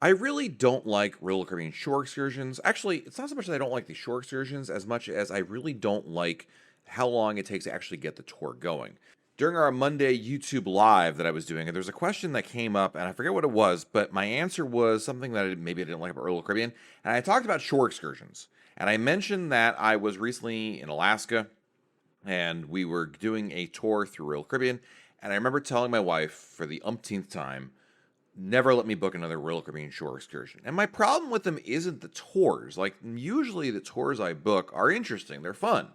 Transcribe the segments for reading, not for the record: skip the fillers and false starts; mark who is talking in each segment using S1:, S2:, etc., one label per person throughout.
S1: I really don't like Royal Caribbean shore excursions. Actually, it's not so much that I don't like the shore excursions as much as I really don't like how long it takes to actually get the tour going. During our Monday YouTube live that I was doing, there was a question that came up, and I forget what it was, but my answer was something that maybe I didn't like about Royal Caribbean. And I talked about shore excursions. And I mentioned that I was recently in Alaska and we were doing a tour through Royal Caribbean. And I remember telling my wife for the umpteenth time, never let me book another Royal Caribbean shore excursion. And my problem with them isn't the tours. Like, usually the tours I book are interesting, they're fun.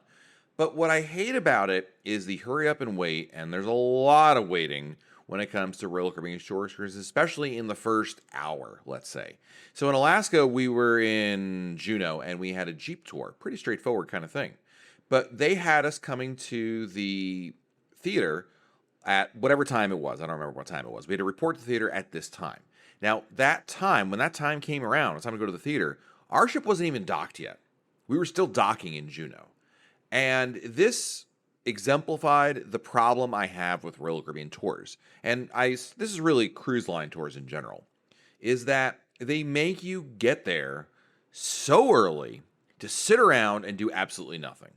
S1: But what I hate about it is the hurry up and wait, and there's a lot of waiting when it comes to Royal Caribbean shore excursions, especially in the first hour, let's say. So in Alaska, we were in Juneau, and we had a Jeep tour, pretty straightforward kind of thing. But they had us coming to the theater at whatever time it was. I don't remember what time it was. We had to report to the theater at this time. Now, that time, when that time came around, it was time to go to the theater, our ship wasn't even docked yet. We were still docking in Juneau. And this exemplified the problem I have with Royal Caribbean tours. And this is really cruise line tours in general, is that they make you get there so early to sit around and do absolutely nothing.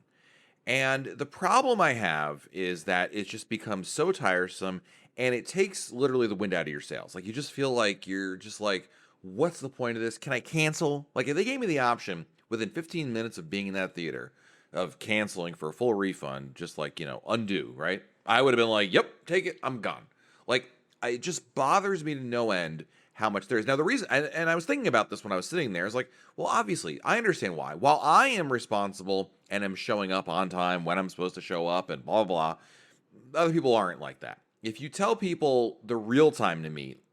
S1: And the problem I have is that it just becomes so tiresome and it takes literally the wind out of your sails. Like, you just feel like you're just like, what's the point of this? Can I cancel? Like, if they gave me the option within 15 minutes of being in that theater of canceling for a full refund, just like, undo, right? I would have been like, yep, take it. I'm gone. Like, it just bothers me to no end how much there is. Now, the reason, and I was thinking about this when I was sitting there, is like, well, obviously, I understand why. While I am responsible and am showing up on time when I'm supposed to show up and blah, blah, blah, other people aren't like that. If you tell people the real time to meet,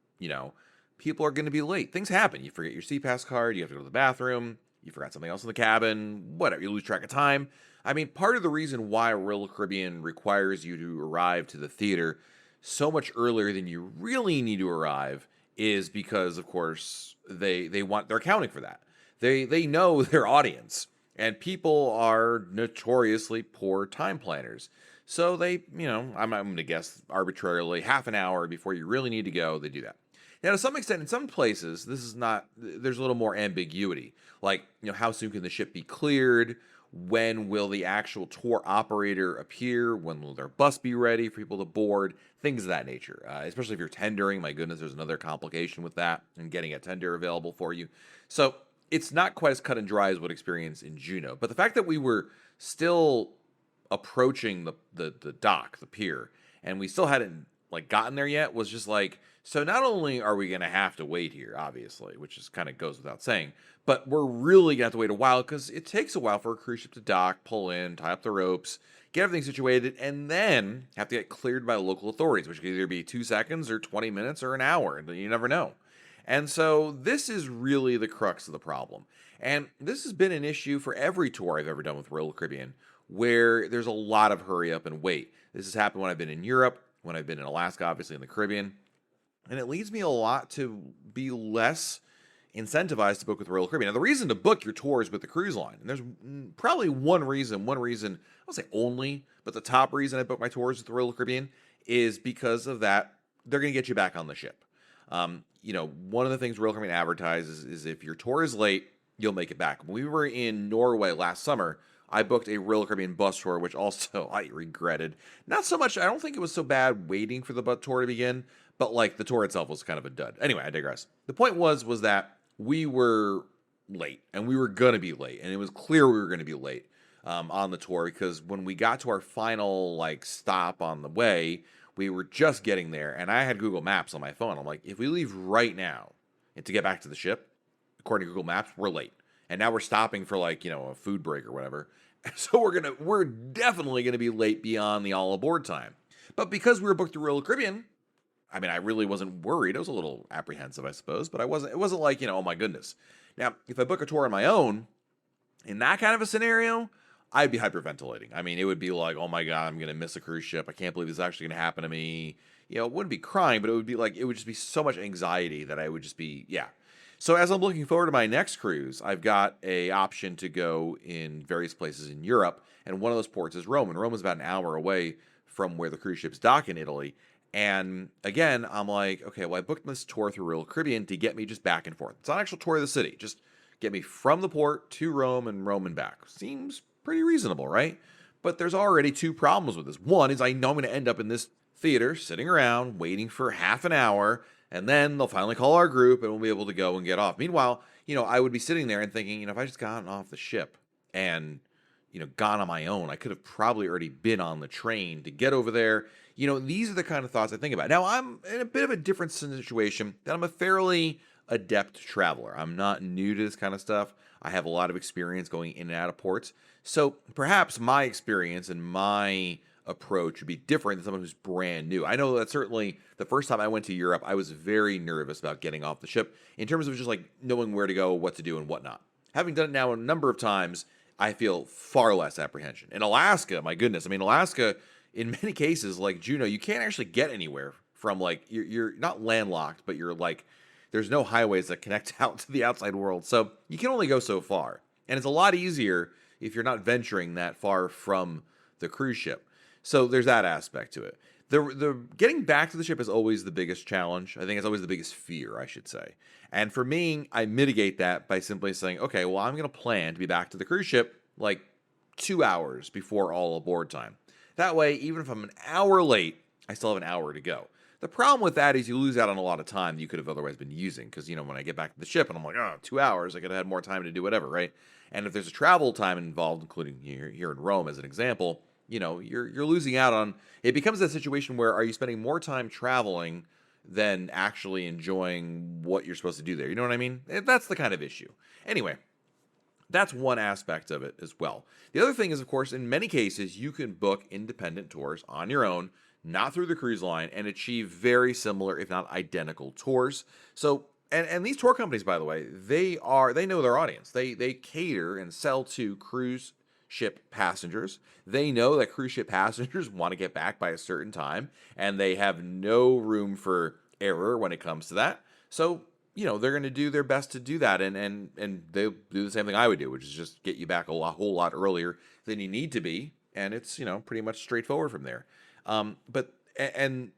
S1: people are going to be late. Things happen. You forget your CPAS card, you have to go to the bathroom, you forgot something else in the cabin, whatever, you lose track of time. I mean, part of the reason why Royal Caribbean requires you to arrive to the theater so much earlier than you really need to arrive is because, of course, they're accounting for that. They know their audience, and people are notoriously poor time planners. So I'm going to guess arbitrarily half an hour before you really need to go, they do that. Now, to some extent, in some places, there's a little more ambiguity. Like, how soon can the ship be cleared? When will the actual tour operator appear? When will their bus be ready for people to board? Things of that nature. Especially if you're tendering. My goodness, there's another complication with that and getting a tender available for you. So it's not quite as cut and dry as what experienced in Juneau. But the fact that we were still approaching the dock, the pier, and we still hadn't gotten there yet was just like, so not only are we going to have to wait here, obviously, which just kind of goes without saying, but we're really going to have to wait a while because it takes a while for a cruise ship to dock, pull in, tie up the ropes, get everything situated, and then have to get cleared by local authorities, which could either be 2 seconds or 20 minutes or an hour, and you never know. And so this is really the crux of the problem. And this has been an issue for every tour I've ever done with Royal Caribbean, where there's a lot of hurry up and wait. This has happened when I've been in Europe, when I've been in Alaska, obviously in the Caribbean. And it leads me a lot to be less incentivized to book with Royal Caribbean. Now, the reason to book your tours with the cruise line, and there's probably one reason, I don't say only, but the top reason I book my tours with the Royal Caribbean is because of that. They're going to get you back on the ship. One of the things Royal Caribbean advertises is if your tour is late, you'll make it back. When we were in Norway last summer, I booked a Royal Caribbean bus tour, which also I regretted. Not so much, I don't think it was so bad waiting for the bus tour to begin, but the tour itself was kind of a dud. Anyway, I digress. The point was that we were late, and we were going to be late, and it was clear we were going to be late on the tour because when we got to our final stop on the way, we were just getting there, and I had Google Maps on my phone. I'm like, if we leave right now and to get back to the ship, according to Google Maps, we're late. And now we're stopping for a food break or whatever. So we're definitely gonna be late beyond the all aboard time. But because we were booked through Royal Caribbean, I mean, I really wasn't worried. I was a little apprehensive, I suppose, but it wasn't like, oh my goodness. Now, if I book a tour on my own, in that kind of a scenario, I'd be hyperventilating. I mean, it would be like, oh my God, I'm gonna miss a cruise ship. I can't believe this is actually gonna happen to me. It wouldn't be crying, but it would be it would just be so much anxiety that I would just be, yeah. So as I'm looking forward to my next cruise, I've got a option to go in various places in Europe, and one of those ports is Rome. And Rome is about an hour away from where the cruise ships dock in Italy. And again, I'm like, okay, well, I booked this tour through Royal Caribbean to get me just back and forth. It's not an actual tour of the city, just get me from the port to Rome and Rome and back. Seems pretty reasonable, right? But there's already two problems with this. One is I know I'm going to end up in this theater sitting around waiting for half an hour, and then they'll finally call our group and we'll be able to go and get off. Meanwhile, I would be sitting there and thinking, if I just gotten off the ship and gone on my own, I could have probably already been on the train to get over there. These are the kind of thoughts I think about. Now, I'm in a bit of a different situation that I'm a fairly adept traveler. I'm not new to this kind of stuff. I have a lot of experience going in and out of ports. So perhaps my experience and my approach would be different than someone who's brand new. I know that certainly the first time I went to Europe, I was very nervous about getting off the ship in terms of just like knowing where to go, what to do, and whatnot. Having done it now a number of times, I feel far less apprehension. In Alaska, my goodness, Alaska, in many cases, like Juneau, you can't actually get anywhere from like you're not landlocked, but you're like there's no highways that connect out to the outside world, so you can only go so far. And it's a lot easier if you're not venturing that far from the cruise ship. So there's that aspect to it. The getting back to the ship is always the biggest challenge. I think it's always the biggest fear, I should say. And for me, I mitigate that by simply saying, okay, well, I'm going to plan to be back to the cruise ship like 2 hours before all aboard time. That way, even if I'm an hour late, I still have an hour to go. The problem with that is you lose out on a lot of time that you could have otherwise been using. Because, when I get back to the ship and I'm like, 2 hours, I could have had more time to do whatever, right? And if there's a travel time involved, including here in Rome as an example, you're losing out on. It becomes a situation where are you spending more time traveling than actually enjoying what you're supposed to do there? You know what I mean? That's the kind of issue. Anyway, that's one aspect of it as well. The other thing is, of course, in many cases, you can book independent tours on your own, not through the cruise line, and achieve very similar, if not identical, tours. So, and these tour companies, by the way, they know their audience. They cater and sell to cruise ship passengers. They know that cruise ship passengers want to get back by a certain time, and they have no room for error when it comes to that. So, they're going to do their best to do that, and they'll do the same thing I would do, which is just get you back whole lot earlier than you need to be, and it's pretty much straightforward from there. But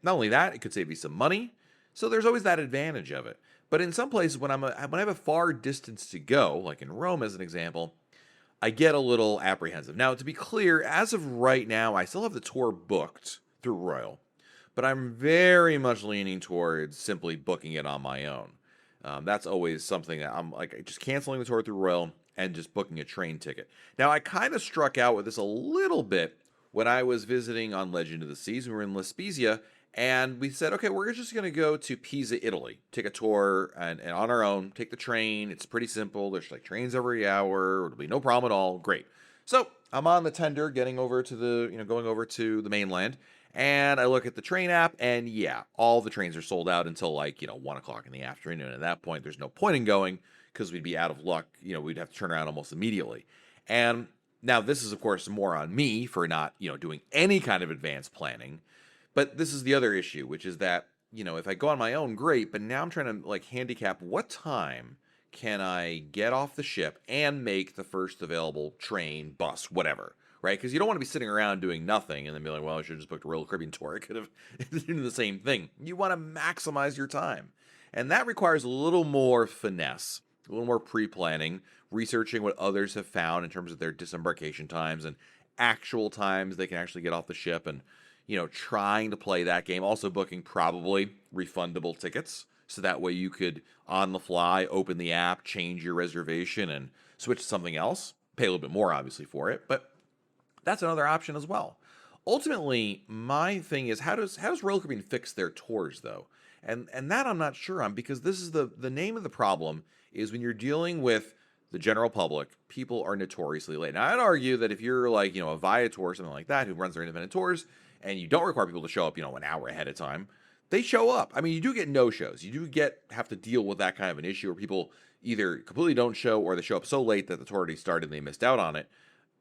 S1: not only that, it could save you some money. So there's always that advantage of it. But in some places, when I have a far distance to go, like in Rome as an example, I get a little apprehensive. Now, to be clear, as of right now, I still have the tour booked through Royal, but I'm very much leaning towards simply booking it on my own. That's always something that I'm like just canceling the tour through Royal and just booking a train ticket. Now, I kind of struck out with this a little bit when I was visiting on Legend of the Seas. We were in La Spezia, and we said, okay, we're just going to go to Pisa, Italy, take a tour and on our own, take the train. It's pretty simple. There's like trains every hour. It'll be no problem at all. Great. So I'm on the tender getting over to going over to the mainland. And I look at the train app, and yeah, all the trains are sold out until 1 o'clock in the afternoon. And at that point, there's no point in going because we'd be out of luck. We'd have to turn around almost immediately. And now this is, of course, more on me for not, doing any kind of advanced planning. But this is the other issue, which is that, if I go on my own, great. But now I'm trying to handicap what time can I get off the ship and make the first available train, bus, whatever, right? Because you don't want to be sitting around doing nothing and then be like, well, I should have just booked a Royal Caribbean tour. I could have done the same thing. You want to maximize your time. And that requires a little more finesse, a little more pre-planning, researching what others have found in terms of their disembarkation times and actual times they can actually get off the ship and, trying to play that game. Also booking probably refundable tickets. So that way you could, on the fly, open the app, change your reservation, and switch to something else. Pay a little bit more, obviously, for it. But that's another option as well. Ultimately, my thing is, how does Royal Caribbean fix their tours, though? And that I'm not sure on, because this is the name of the problem is when you're dealing with the general public, people are notoriously late. Now, I'd argue that if you're like, a Viator or something like that who runs their independent tours, and you don't require people to show up, an hour ahead of time, they show up. I mean, you do get no-shows. You do have to deal with that kind of an issue where people either completely don't show or they show up so late that the tour already started and they missed out on it.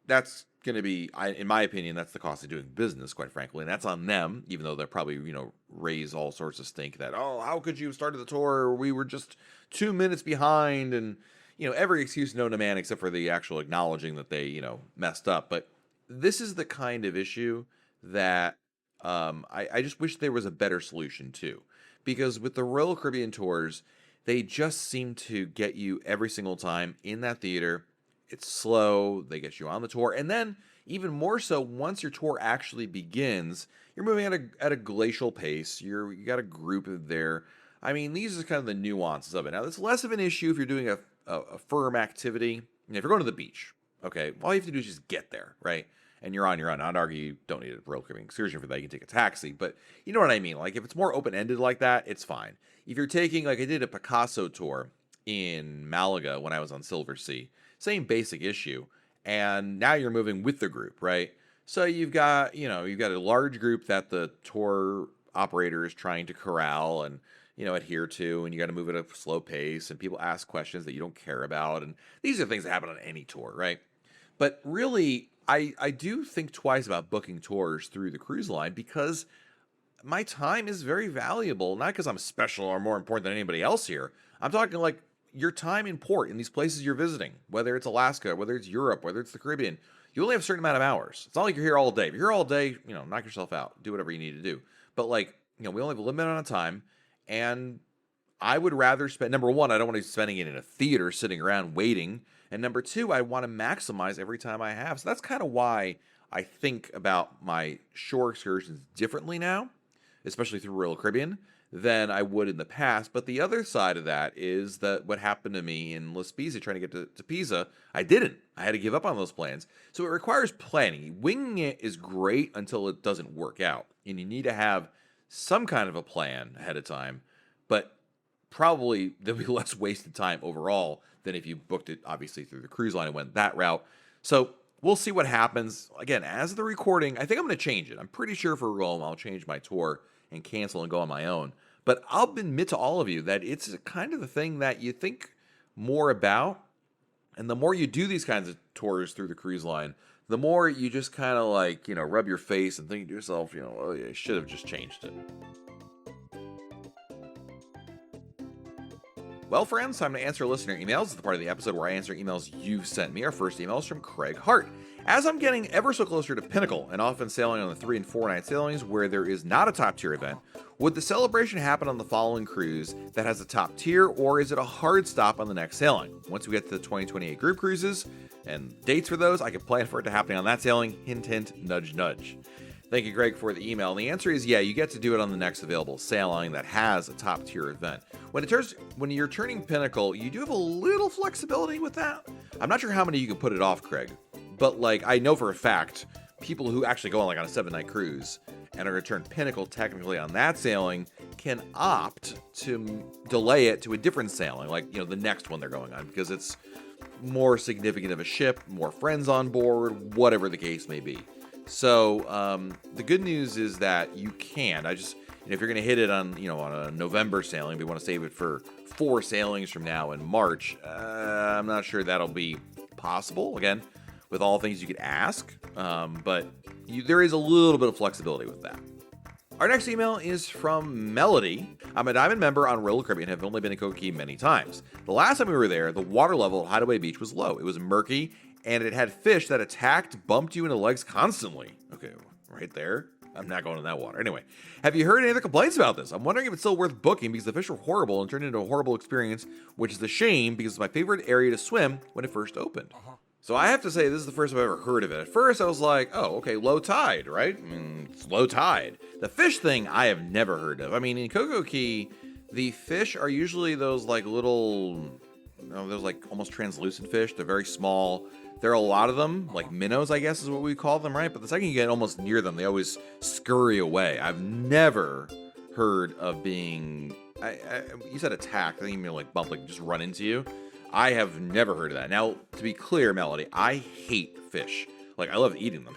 S1: That's going to be, in my opinion, that's the cost of doing business, quite frankly. And that's on them, even though they'll probably, raise all sorts of stink that, oh, how could you have started the tour? We were just 2 minutes behind. And, every excuse known to man except for the actual acknowledging that they, messed up. But this is the kind of issue that I just wish there was a better solution too, because with the Royal Caribbean tours, they just seem to get you every single time in that theater. It's slow. They get you on the tour, and then even more so, once your tour actually begins, you're moving at a glacial pace. You got a group there. I mean, these are kind of the nuances of it. Now, it's less of an issue if you're doing a firm activity. If you're going to the beach, okay, all you have to do is just get there, right? And you're on your own. I'd argue you don't need a Royal Caribbean excursion for that. You can take a taxi, but you know what I mean? Like, if it's more open-ended like that, it's fine. If you're taking, like I did a Picasso tour in Malaga when I was on Silver Sea, same basic issue, and now you're moving with the group, right? So you've got a large group that the tour operator is trying to corral and adhere to, and you got to move at a slow pace, and people ask questions that you don't care about, and these are things that happen on any tour, right? But really, I do think twice about booking tours through the cruise line because my time is very valuable, not because I'm special or more important than anybody else here. I'm talking like your time in port in these places you're visiting, whether it's Alaska, whether it's Europe, whether it's the Caribbean. You only have a certain amount of hours. It's not like you're here all day. If you're here all day, knock yourself out. Do whatever you need to do. But we only have a limited amount of time, and I would rather spend, number one, I don't want to be spending it in a theater sitting around waiting. And number two, I want to maximize every time I have. So that's kind of why I think about my shore excursions differently now, especially through Royal Caribbean, than I would in the past. But the other side of that is that what happened to me in La Spezia trying to get to Pisa, I didn't. I had to give up on those plans. So it requires planning. Winging it is great until it doesn't work out. And you need to have some kind of a plan ahead of time. But probably there'll be less wasted time overall than if you booked it, obviously, through the cruise line and went that route. So we'll see what happens. Again, as the recording, I think I'm going to change it. I'm pretty sure for Rome, I'll change my tour and cancel and go on my own. But I'll admit to all of you that it's kind of the thing that you think more about. And the more you do these kinds of tours through the cruise line, the more you just kind of rub your face and think to yourself, oh, yeah, I should have just changed it. Well, friends, time to answer listener emails. It's the part of the episode where I answer emails you've sent me. Our first email is from Craig Hart. As I'm getting ever so closer to Pinnacle and often sailing on the 3 and 4 night sailings where there is not a top tier event, would the celebration happen on the following cruise that has a top tier, or is it a hard stop on the next sailing? Once we get to the 2028 group cruises and dates for those, I can plan for it to happen on that sailing. Hint, hint, nudge, nudge. Thank you, Greg, for the email. And the answer is yeah, you get to do it on the next available sailing that has a top tier event. When you're turning Pinnacle, you do have a little flexibility with that. I'm not sure how many you can put it off, Craig, but I know for a fact people who actually go on a 7-night cruise and are going to turn Pinnacle technically on that sailing can opt to delay it to a different sailing, the next one they're going on, because it's more significant of a ship, more friends on board, whatever the case may be. So the good news is that you can. If you're going to hit it on a November sailing, we want to save it for 4 sailings from now in March. I'm not sure that'll be possible. Again, with all things you could ask, but there is a little bit of flexibility with that. Our next email is from Melody. I'm a Diamond member on Royal Caribbean and have only been to Coco Cay many times. The last time we were there, the water level at Hideaway Beach was low. It was murky, and it had fish that bumped you in the legs constantly. Okay, right there. I'm not going in that water. Anyway, have you heard any other complaints about this? I'm wondering if it's still worth booking because the fish were horrible and turned into a horrible experience, which is a shame because it's my favorite area to swim when it first opened. So I have to say, this is the first time I've ever heard of it. At first, I was like, oh, okay, low tide, right? It's low tide. The fish thing, I have never heard of. In Coco Cay, the fish are usually those little, those almost translucent fish. They're very small. There are a lot of them, like minnows, I guess is what we call them, right? But the second you get almost near them, they always scurry away. I've never heard of being, you said attacked. I think you mean bump, just run into you. I have never heard of that. Now, to be clear, Melody, I hate fish. I love eating them.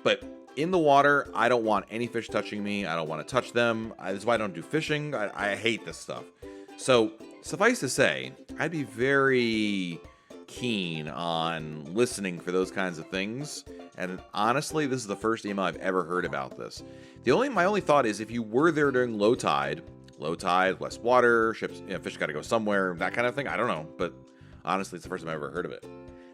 S1: But in the water, I don't want any fish touching me. I don't want to touch them. That's why I don't do fishing. I hate this stuff. So, suffice to say, I'd be very keen on listening for those kinds of things. And honestly, this is the first email I've ever heard about this. My only thought is if you were there during low tide, less water, ships, fish got to go somewhere, that kind of thing. I don't know, but honestly, it's the first time I've ever heard of it.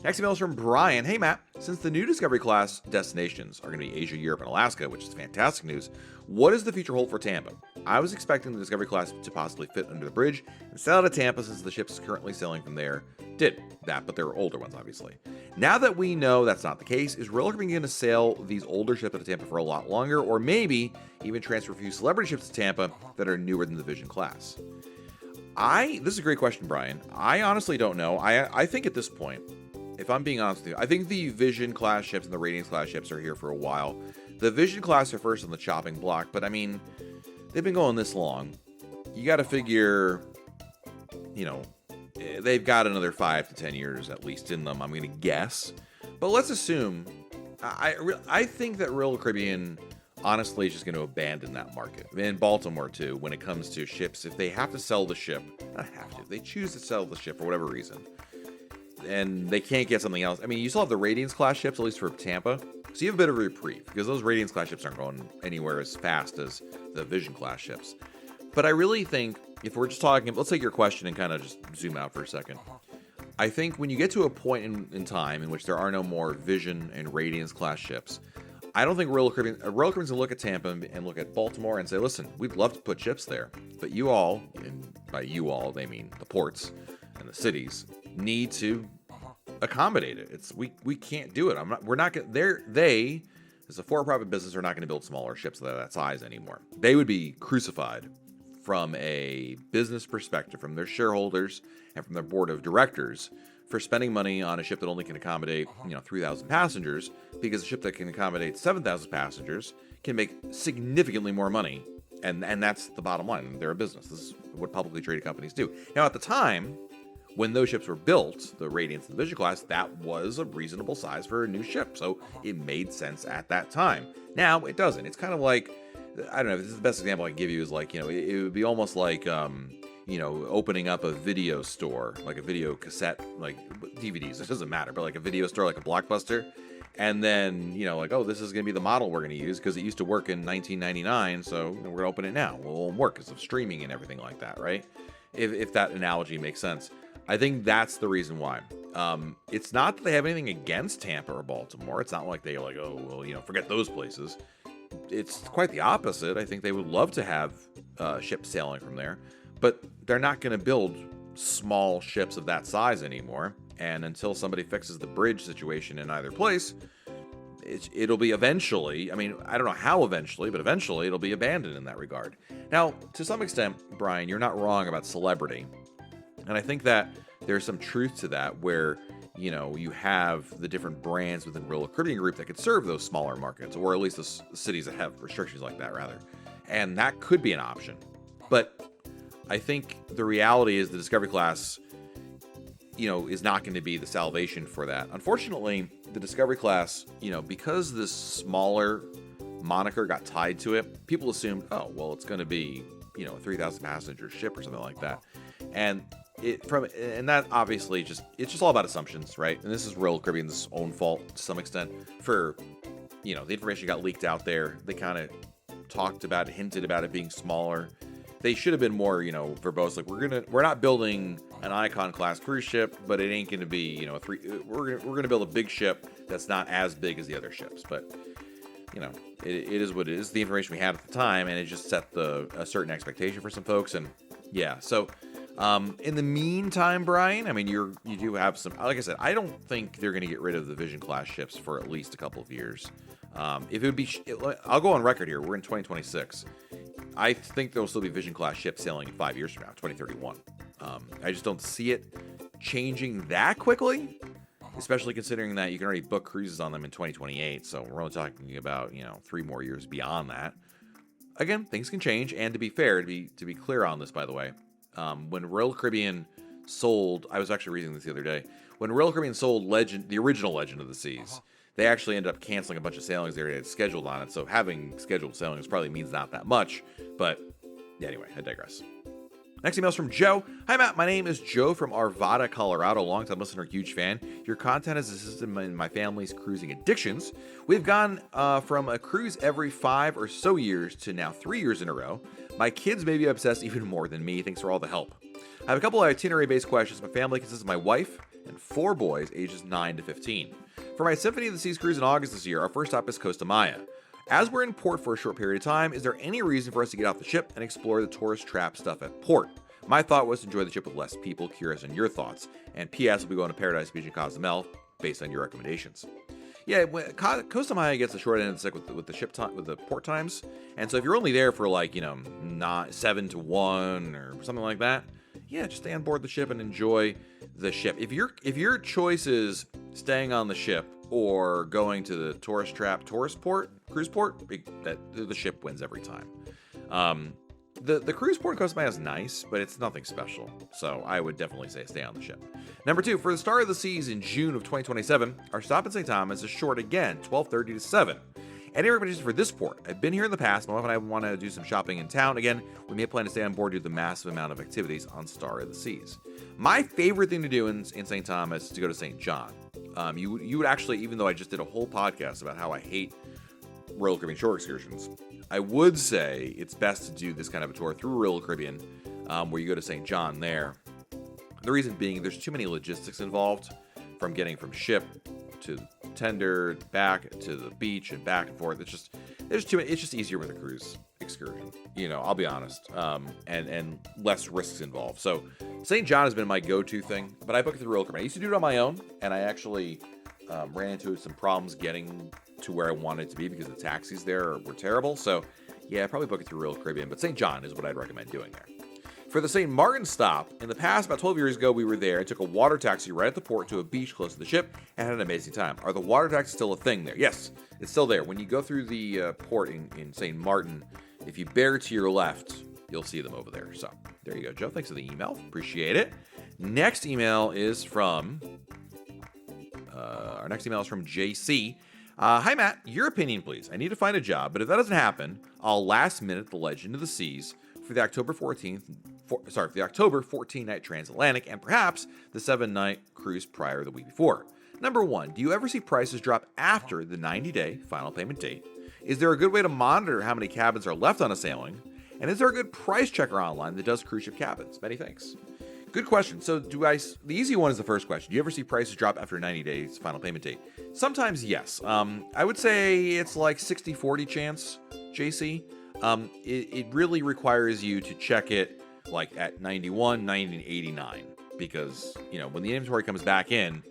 S1: Next email is from Brian. Hey, Matt. Since the new Discovery class destinations are going to be Asia, Europe, and Alaska, which is fantastic news, what does the future hold for Tampa? I was expecting the Discovery class to possibly fit under the bridge and sail out of Tampa since the ships currently sailing from there did that, but they're older ones, obviously. Now that we know that's not the case, is Royal Caribbean going to sail these older ships out of Tampa for a lot longer, or maybe even transfer a few celebrity ships to Tampa that are newer than the Vision class? This is a great question, Brian. I honestly don't know. I think at this point, if I'm being honest with you, I think the Vision class ships and the Radiance class ships are here for a while. The Vision class are first on the chopping block, but I mean, they've been going this long. You got to figure, they've got another 5 to 10 years at least in them, I'm going to guess. But let's assume, I think that Royal Caribbean honestly is just going to abandon that market. And Baltimore too, when it comes to ships. If they have to sell the ship, not have to, if they choose to sell the ship for whatever reason, and they can't get something else. I mean, you still have the Radiance class ships, at least for Tampa. So you have a bit of a reprieve, because those Radiance class ships aren't going anywhere as fast as the Vision class ships. But I really think, if we're just talking, let's take your question and kind of just zoom out for a second. I think when you get to a point in time in which there are no more Vision and Radiance class ships, I don't think Royal Caribbean's going to look at Tampa and look at Baltimore and say, listen, we'd love to put ships there, but you all, and by you all, they mean the ports and the cities, need to accommodate it. We can't do it. They, as a for-profit business, are not going to build smaller ships that are that size anymore. They would be crucified from a business perspective, from their shareholders and from their board of directors, for spending money on a ship that only can accommodate 3,000 passengers, because a ship that can accommodate 7,000 passengers can make significantly more money, and that's the bottom line. They're a business. This is what publicly traded companies do. Now, at the time when those ships were built, the Radiance and the Vision class, that was a reasonable size for a new ship, so it made sense at that time. Now it doesn't. It's kind of like, I don't know, this is the best example I can give you, is like, it would be almost like opening up a video store, like a video cassette, like DVDs, it doesn't matter, but like a video store, like a Blockbuster, and then like, oh, this is going to be the model we're going to use because it used to work in 1999, so we're going to open it now. Well, it won't work because of streaming and everything like that, right? If that analogy makes sense. I think that's the reason why. It's not that they have anything against Tampa or Baltimore. It's not like they're like, oh, well, forget those places. It's quite the opposite. I think they would love to have ships sailing from there, but they're not going to build small ships of that size anymore. And until somebody fixes the bridge situation in either place, it'll be eventually, I mean, I don't know how eventually, but eventually it'll be abandoned in that regard. Now, to some extent, Brian, you're not wrong about celebrity. And I think that there's some truth to that, where, you have the different brands within Royal Caribbean Group that could serve those smaller markets, or at least the cities that have restrictions like that, rather. And that could be an option. But I think the reality is the Discovery class, is not going to be the salvation for that. Unfortunately, the Discovery class, because this smaller moniker got tied to it, people assumed, oh, well, it's going to be, a 3,000 passenger ship or something like that. And that obviously it's just all about assumptions, right? And this is Royal Caribbean's own fault to some extent for, the information got leaked out there. They kind of talked about it, hinted about it being smaller. They should have been more, verbose. Like, we're not building an Icon class cruise ship, but it ain't going to be, we're going to build a big ship that's not as big as the other ships. But, it is what it is. The information we had at the time, and it just set a certain expectation for some folks. And yeah, so in the meantime, Brian, I mean, you do have some, like I said, I don't think they're going to get rid of the Vision class ships for at least a couple of years. If it would be, I'll go on record here. We're in 2026. I think there will still be Vision class ships sailing in 5 years from now, 2031. I just don't see it changing that quickly, especially considering that you can already book cruises on them in 2028. So we're only talking about, 3 more years beyond that. Again, things can change. And to be fair, to be clear on this, by the way, when Royal Caribbean sold, I was actually reading this the other day, when Royal Caribbean sold the original Legend of the Seas, they actually ended up canceling a bunch of sailings they had scheduled on it. So having scheduled sailings probably means not that much. But yeah, anyway, I digress. Next email is from Joe. Hi, Matt. My name is Joe from Arvada, Colorado. Longtime listener, huge fan. Your content has assisted in my family's cruising addictions. We've gone from a cruise every 5 or so years to now 3 years in a row. My kids may be obsessed even more than me. Thanks for all the help. I have a couple of itinerary-based questions. My family consists of my wife, and 4 boys ages 9 to 15. For my Symphony of the Seas cruise in August this year, our first stop is Costa Maya. As we're in port for a short period of time, is there any reason for us to get off the ship and explore the tourist trap stuff at port? My thought was to enjoy the ship with less people. Curious on your thoughts. And P.S. will be going to Paradise Beach and Cozumel, based on your recommendations. Yeah, Costa Maya gets the short end of the stick with the ship time, with the port times, and so if you're only there for like not 7 to 1 or something like that, yeah, just stay on board the ship and enjoy the ship. If your choice is staying on the ship or going to the tourist trap cruise port, the ship wins every time. The cruise port in Costa Maya is nice, but it's nothing special. So I would definitely say stay on the ship. Number 2, for the Star of the Seas in June of 2027, our stop in St. Thomas is short again, 12:30 to 7. Any recommendations for this port? I've been here in the past. My wife and I want to do some shopping in town. Again, we may plan to stay on board due to the massive amount of activities on Star of the Seas. My favorite thing to do in St. Thomas is to go to St. John. You would actually, even though I just did a whole podcast about how I hate Royal Caribbean shore excursions, I would say it's best to do this kind of a tour through Royal Caribbean, where you go to St. John there. The reason being, there's too many logistics involved, from getting from ship to tender, back to the beach and back and forth. It's just easier with a cruise excursion. I'll be honest, and less risks involved. So St. John has been my go-to thing, but I booked it through Royal Caribbean. I used to do it on my own, and I actually ran into some problems getting to where I wanted to be because the taxis there were terrible. So yeah, I probably book it through Royal Caribbean, but St. John is what I'd recommend doing there. For the St. Martin stop, in the past, about 12 years ago, we were there and took a water taxi right at the port to a beach close to the ship and had an amazing time. Are the water taxis still a thing there? Yes, it's still there. When you go through the port in St. Martin, if you bear to your left, you'll see them over there. So there you go, Joe. Thanks for the email. Appreciate it. Next email is from JC. Hi, Matt. Your opinion, please. I need to find a job, but if that doesn't happen, I'll last minute the Legend of the Seas for the October 14-night transatlantic and perhaps the 7-night cruise prior the week before. Number 1, do you ever see prices drop after the 90-day final payment date? Is there a good way to monitor how many cabins are left on a sailing? And is there a good price checker online that does cruise ship cabins? Many thanks. Good question. So the easy one is the first question. Do you ever see prices drop after 90 days final payment date? Sometimes, yes. I would say it's like 60-40 chance, JC. It really requires you to check it like at 91, 90, and 89 because, when the inventory comes back in,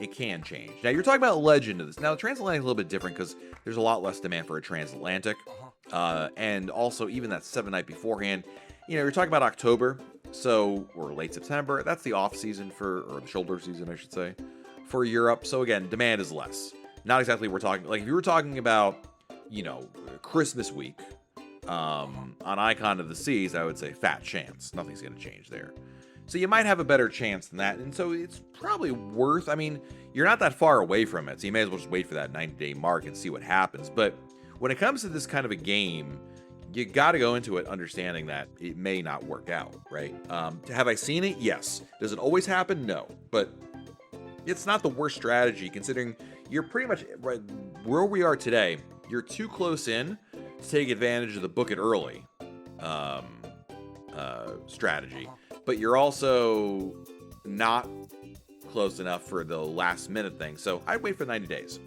S1: it can change. Now, you're talking about Legend of this. Now, the transatlantic is a little bit different because there's a lot less demand for a transatlantic. And also, even that 7-night beforehand, you're talking about October, or late September. That's the off season or the shoulder season, I should say, for Europe. So again, demand is less. Not exactly we're talking, like if you were talking about, Christmas week, on Icon of the Seas, I would say fat chance. Nothing's going to change there. So you might have a better chance than that. And so it's probably worth, you're not that far away from it. So you may as well just wait for that 90-day mark and see what happens. But when it comes to this kind of a game, you got to go into it understanding that it may not work out, right? Have I seen it? Yes. Does it always happen? No. But it's not the worst strategy considering you're pretty much right where we are today. You're too close in to take advantage of the book it early strategy, but you're also not close enough for the last minute thing. So I'd wait for 90 days.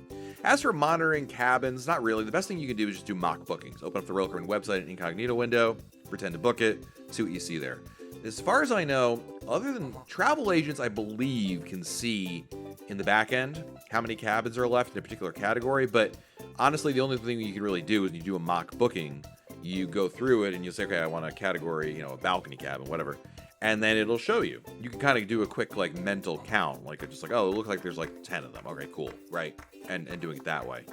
S1: As for monitoring cabins, not really. The best thing you can do is just do mock bookings. Open up the Royal Caribbean website in incognito window, pretend to book it, see what you see there. As far as I know, other than travel agents, I believe can see in the back end how many cabins are left in a particular category. But honestly, the only thing you can really do is you do a mock booking. You go through it and you say, okay, I want a category, a balcony cabin, whatever. And then it'll show you. You can kind of do a quick mental count, it looks like there's 10 of them. Okay, cool, right? And doing it that way.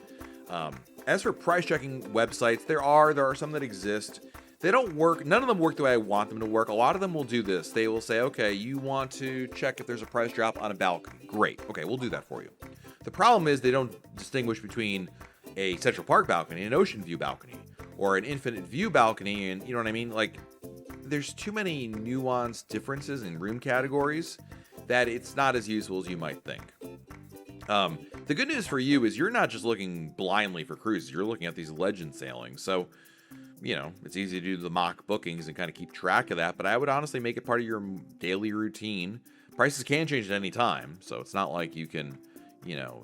S1: As for price checking websites, there are some that exist. They don't work. None of them work the way I want them to work. A lot of them will do this. They will say, okay, you want to check if there's a price drop on a balcony. Great. Okay, we'll do that for you. The problem is they don't distinguish between a Central Park balcony, an ocean view balcony, or an infinite view balcony, and you know what I mean? There's too many nuanced differences in room categories that it's not as useful as you might think. The good news for you is you're not just looking blindly for cruises. You're looking at these legend sailings. So, it's easy to do the mock bookings and kind of keep track of that. But I would honestly make it part of your daily routine, Prices can change at any time, so it's not like you can,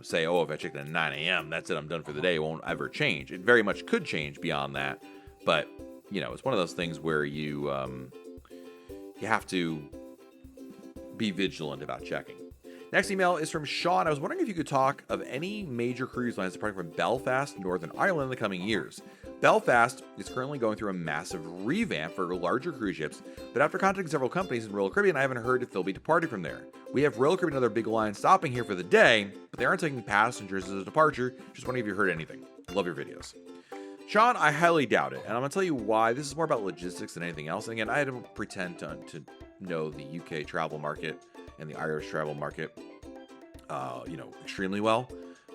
S1: say, oh, if I check at 9 a.m., that's it, I'm done for the day. It won't ever change. It very much could change beyond that, but, it's one of those things where you have to be vigilant about checking. Next email is from Sean. I was wondering if you could talk of any major cruise lines departing from Belfast, Northern Ireland in the coming years. Belfast is currently going through a massive revamp for larger cruise ships, but after contacting several companies in Royal Caribbean, I haven't heard if they'll be departing from there. We have Royal Caribbean and other big lines stopping here for the day, but they aren't taking passengers as a departure. Just wondering if you heard anything. Love your videos. Sean, I highly doubt it, and I'm going to tell you why. This is more about logistics than anything else. And again, I don't pretend to know the UK travel market and the Irish travel market, extremely well.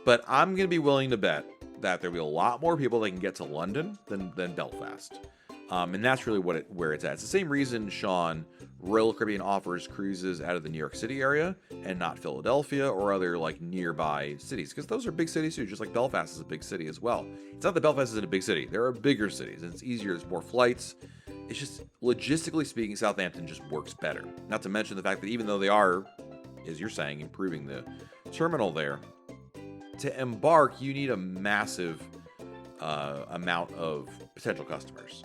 S1: But I'm going to be willing to bet that there'll be a lot more people that can get to London than Belfast. And that's really where it's at. It's the same reason, Sean, Royal Caribbean offers cruises out of the New York City area and not Philadelphia or other nearby cities, because those are big cities too, just like Belfast is a big city as well. It's not that Belfast isn't a big city. There are bigger cities, and it's easier. There's more flights. It's just, logistically speaking, Southampton just works better. Not to mention the fact that even though they are, as you're saying, improving the terminal there, to embark, you need a massive amount of potential customers.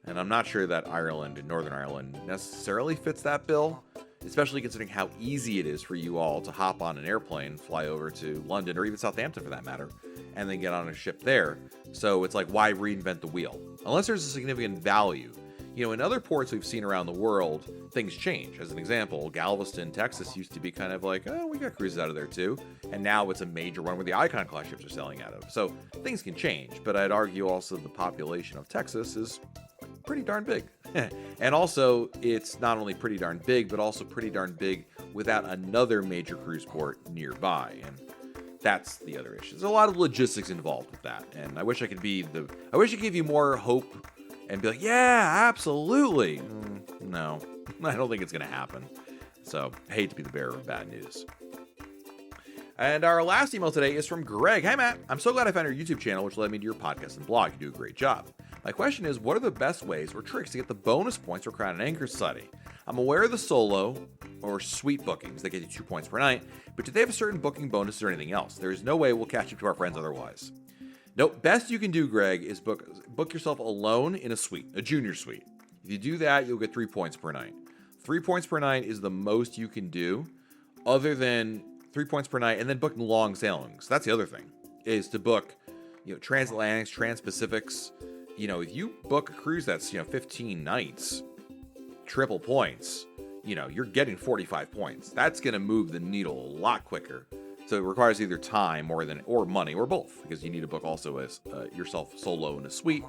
S1: And I'm not sure that Ireland and Northern Ireland necessarily fits that bill, especially considering how easy it is for you all to hop on an airplane, fly over to London, or even Southampton for that matter, and then get on a ship there. So it's like, why reinvent the wheel? Unless there's a significant value. In other ports we've seen around the world, things change. As an example, Galveston, Texas used to be kind of like, oh, we got cruises out of there too. And now it's a major one where the Icon class ships are sailing out of. So things can change, but I'd argue also the population of Texas is pretty darn big. And also, it's not only pretty darn big, but also pretty darn big without another major cruise port nearby. And that's the other issue. There's a lot of logistics involved with that. And I wish I could give you more hope and be like, yeah, absolutely. No, I don't think it's going to happen. So I hate to be the bearer of bad news. And our last email today is from Greg. Hey, Matt, I'm so glad I found your YouTube channel, which led me to your podcast and blog. You do a great job. My question is, what are the best ways or tricks to get the bonus points for Crown and Anchor Society? I'm aware of the solo or suite bookings that get you 2 points per night, but do they have a certain booking bonus or anything else? There is no way we'll catch up to our friends otherwise. Nope, best you can do, Greg, is book yourself alone in a suite, a junior suite. If you do that, you'll get 3 points per night. 3 points per night is the most you can do, other than 3 points per night, and then booking long sailings. That's the other thing, is to book, transatlantics, trans-Pacifics. If you book a cruise that's, 15 nights, triple points, you're getting 45 points. That's going to move the needle a lot quicker. So it requires either time or money or both, because you need to book also as yourself solo in a suite.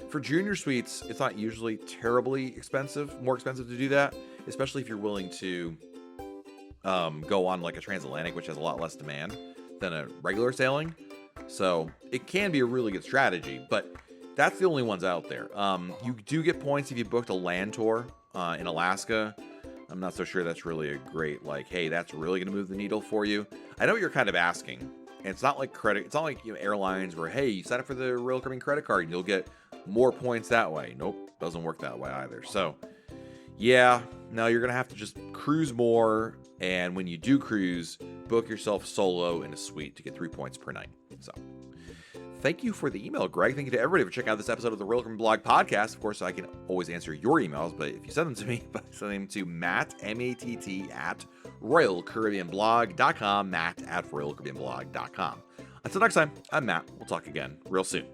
S1: For junior suites, it's not usually terribly expensive, more expensive to do that, especially if you're willing to go on like a transatlantic, which has a lot less demand than a regular sailing. So it can be a really good strategy, but that's the only ones out there. You do get points if you booked a land tour in Alaska. I'm not so sure that's really a great, hey, that's really going to move the needle for you. I know what you're kind of asking. And it's not like credit. It's not like airlines where, hey, you sign up for the Royal Caribbean credit card and you'll get more points that way. Nope, doesn't work that way either. So, yeah, no, you're going to have to just cruise more. And when you do cruise, book yourself solo in a suite to get 3 points per night. So, thank you for the email, Greg. Thank you to everybody for checking out this episode of the Royal Caribbean Blog Podcast. Of course, I can always answer your emails, but if you send them to me, send them to Matt, M-A-T-T, at RoyalCaribbeanBlog.com, Matt at RoyalCaribbeanBlog.com. Until next time, I'm Matt. We'll talk again real soon.